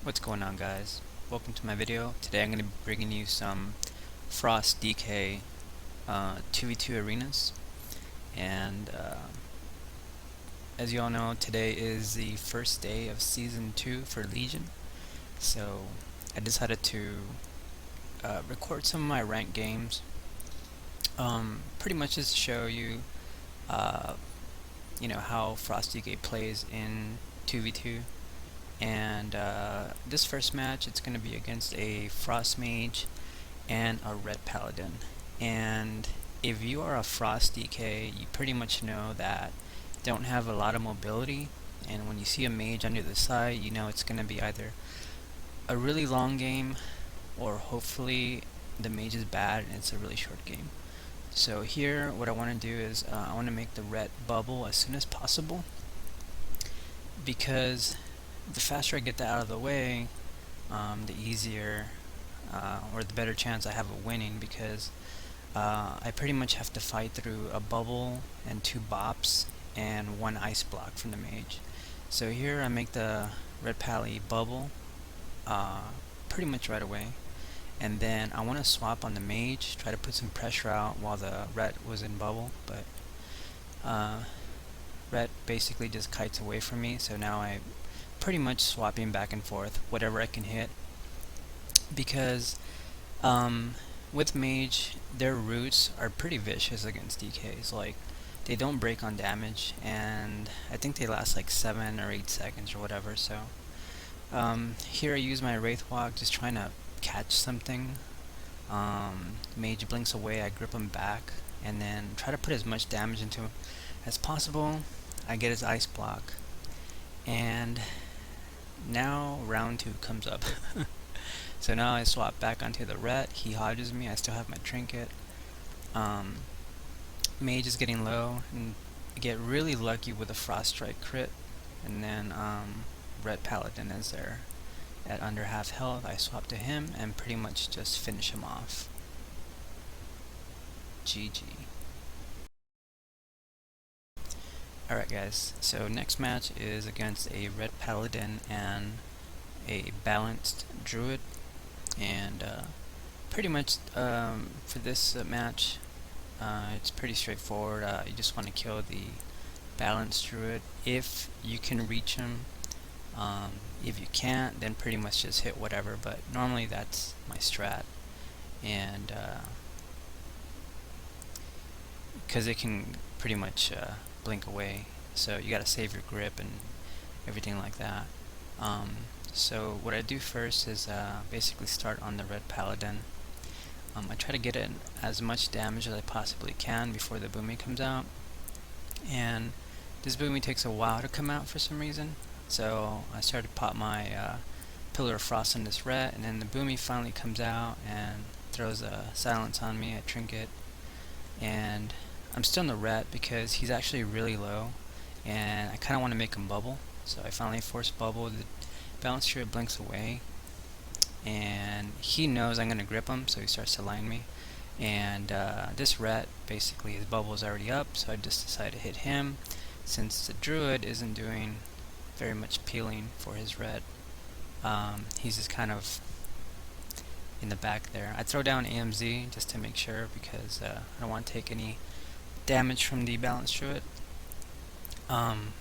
What's going on, guys? Welcome to my video. Today I'm going to be bringing you some Frost DK 2v2 arenas, and as you all know, today is the first day of Season 2 for Legion, so I decided to record some of my ranked games, pretty much just to show you, uh, how Frost DK plays in 2v2. And this first match, it's going to be against a Frost Mage and a Red Paladin. And if you are a Frost DK, you pretty much know that they don't have a lot of mobility. And when you see a Mage under the side, you know it's going to be either a really long game, or hopefully the Mage is bad and it's a really short game. So here, what I want to do is I want to make the red bubble as soon as possible, because the faster I get that out of the way, the easier or the better chance I have of winning, because I pretty much have to fight through a bubble and 2 bops and 1 ice block from the mage. So here I make the red pally bubble pretty much right away, and then I want to swap on the mage, try to put some pressure out while the red was in bubble, but red basically just kites away from me, so now I pretty much swapping back and forth whatever I can hit, because with mage, their roots are pretty vicious against DKs. Like, they don't break on damage, and I think they last like 7 or 8 seconds or whatever. So here I use my Wraith Walk, just trying to catch something. Mage blinks away, I grip him back, and then try to put as much damage into him as possible. I get his ice block, and now round 2 comes up. So now I swap back onto the ret, he hodges me, I still have my trinket. Mage is getting low, and I get really lucky with a frost strike crit, and then red paladin is there at under half health. I swap to him and pretty much just finish him off. GG. Alright guys, so next match is against a red paladin and a balanced druid, and pretty much for this match, it's pretty straightforward. You just want to kill the balanced druid if you can reach him. If you can't, then pretty much just hit whatever, but normally that's my strat, and because it can pretty much blink away, so you gotta save your grip and everything like that. So what I do first is basically start on the red paladin. I try to get in as much damage as I possibly can before the boomy comes out, and this boomy takes a while to come out for some reason, so I started to pop my pillar of frost on this ret, and then the boomy finally comes out and throws a silence on me, a trinket, and I'm still in the ret because he's actually really low, and I kind of want to make him bubble. So I finally force bubble. The balance druid blinks away, and he knows I'm going to grip him, so he starts to line me. And this ret, basically his bubble is already up, so I just decided to hit him, since the druid isn't doing very much peeling for his ret. He's just kind of in the back there. I throw down AMZ just to make sure, because I don't want to take any damage from the balanced druid.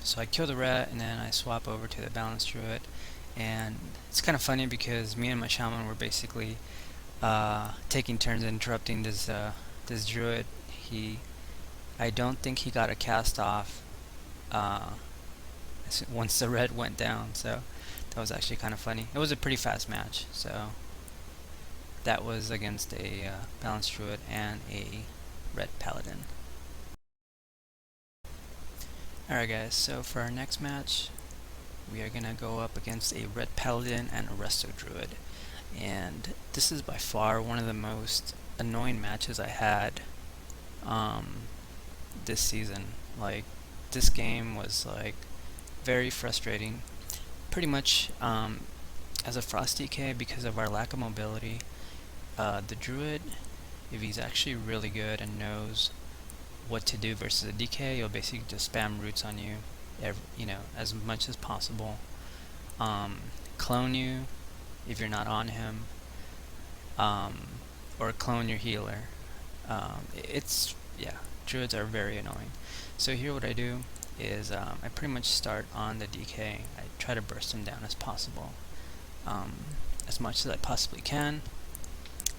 So I kill the ret, and then I swap over to the balanced druid, and it's kind of funny because me and my shaman were basically taking turns interrupting this druid. I don't think he got a cast off once the red went down, so that was actually kind of funny. It was a pretty fast match, so that was against a balanced druid and a red paladin. Alright guys, so for our next match, we are going to go up against a red paladin and a resto druid, and this is by far one of the most annoying matches I had this season. Like, this game was like very frustrating. Pretty much as a Frost DK, because of our lack of mobility, the druid, if he's actually really good and knows what to do versus a DK, you'll basically just spam roots on you, as much as possible. clone you if you're not on him, or clone your healer. Yeah, druids are very annoying. So here what I do is I pretty much start on the DK. I try to burst him down as possible, as much as I possibly can.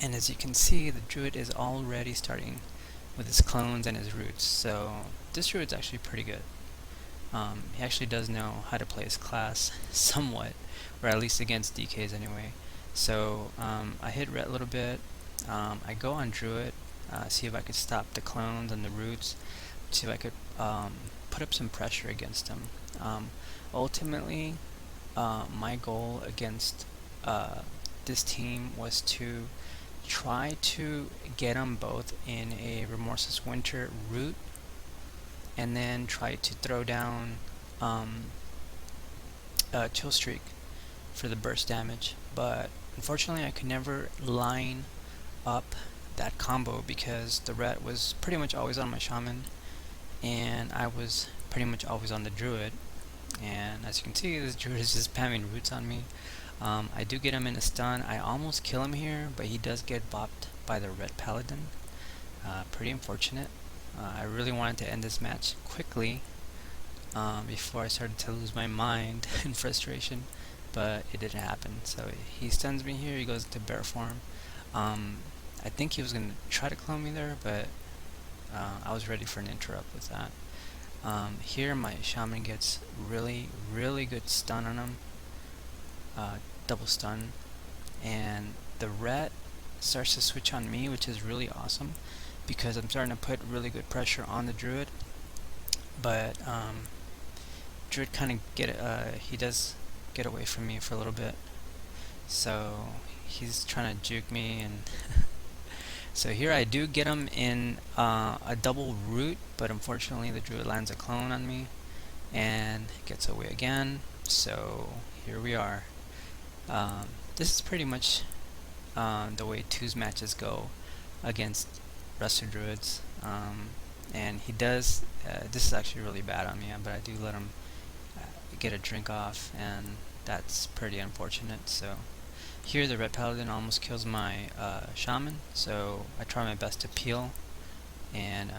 And as you can see, the druid is already starting with his clones and his roots. So this druid's actually pretty good. He actually does know how to play his class somewhat, or at least against DKs anyway. So I hit red a little bit. I go on druid, see if I could stop the clones and the roots, see if I could put up some pressure against him. Ultimately, my goal against this team was to try to get them both in a Remorseless Winter root, and then try to throw down Chill Streak for the burst damage. But unfortunately I could never line up that combo because the ret was pretty much always on my shaman and I was pretty much always on the druid. And as you can see, this druid is just spamming roots on me. I do get him in a stun. I almost kill him here, but he does get bopped by the red paladin. Pretty unfortunate. I really wanted to end this match quickly before I started to lose my mind in frustration, but it didn't happen. So he stuns me here, he goes into bear form. I think he was going to try to clone me there, but I was ready for an interrupt with that. Here my shaman gets really good stun on him, double stun, and the ret starts to switch on me, which is really awesome because I'm starting to put really good pressure on the druid. But druid kind of he does get away from me for a little bit, so he's trying to juke me, and so here I do get him in a double root, but unfortunately the druid lands a clone on me and gets away again. So here we are. This is pretty much the way twos matches go against Resto Druids. And he does, this is actually really bad on me, but I do let him get a drink off, and that's pretty unfortunate. So here the red paladin almost kills my shaman, so I try my best to peel and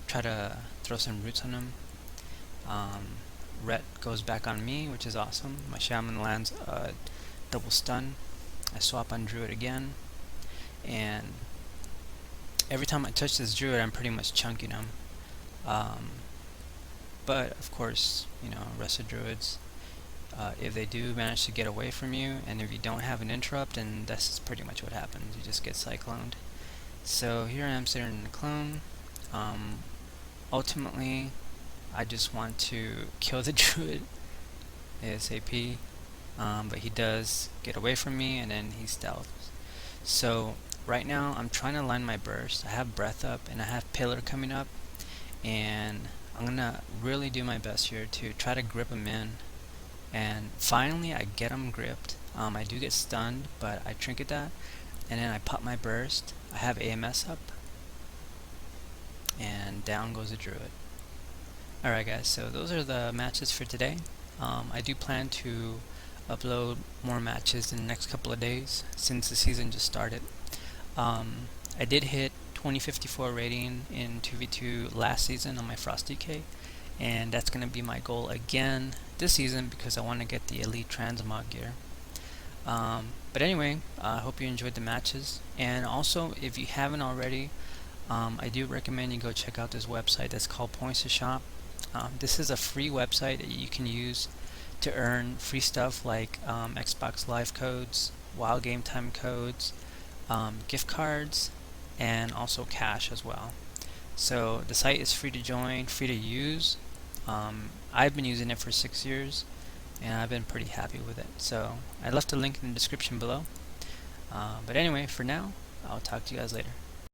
try to throw some roots on him. Ret goes back on me, which is awesome. My shaman lands a double stun. I swap on druid again, and every time I touch this druid I'm pretty much chunking him. But of course, you know, rest of druids, if they do manage to get away from you, and if you don't have an interrupt, then that's pretty much what happens. You just get cycloned. So here I am sitting in the clone. Ultimately, I just want to kill the druid ASAP, but he does get away from me, and then he stealths. So right now I'm trying to line my burst. I have breath up and I have pillar coming up, and I'm gonna really do my best here to try to grip him in. And finally I get him gripped. I do get stunned, but I trinket that, and then I pop my burst. I have AMS up, and down goes the druid. Alright guys, so those are the matches for today. I do plan to upload more matches in the next couple of days since the season just started. I did hit 2054 rating in 2v2 last season on my Frost DK, and that's going to be my goal again this season because I want to get the elite transmog gear. But anyway, I hope you enjoyed the matches, and also if you haven't already, I do recommend you go check out this website that's called Points to Shop. This is a free website that you can use to earn free stuff like Xbox Live codes, WoW Game Time codes, gift cards, and also cash as well. So the site is free to join, free to use. I've been using it for 6 years, and I've been pretty happy with it. So I left a link in the description below. But anyway, for now, I'll talk to you guys later.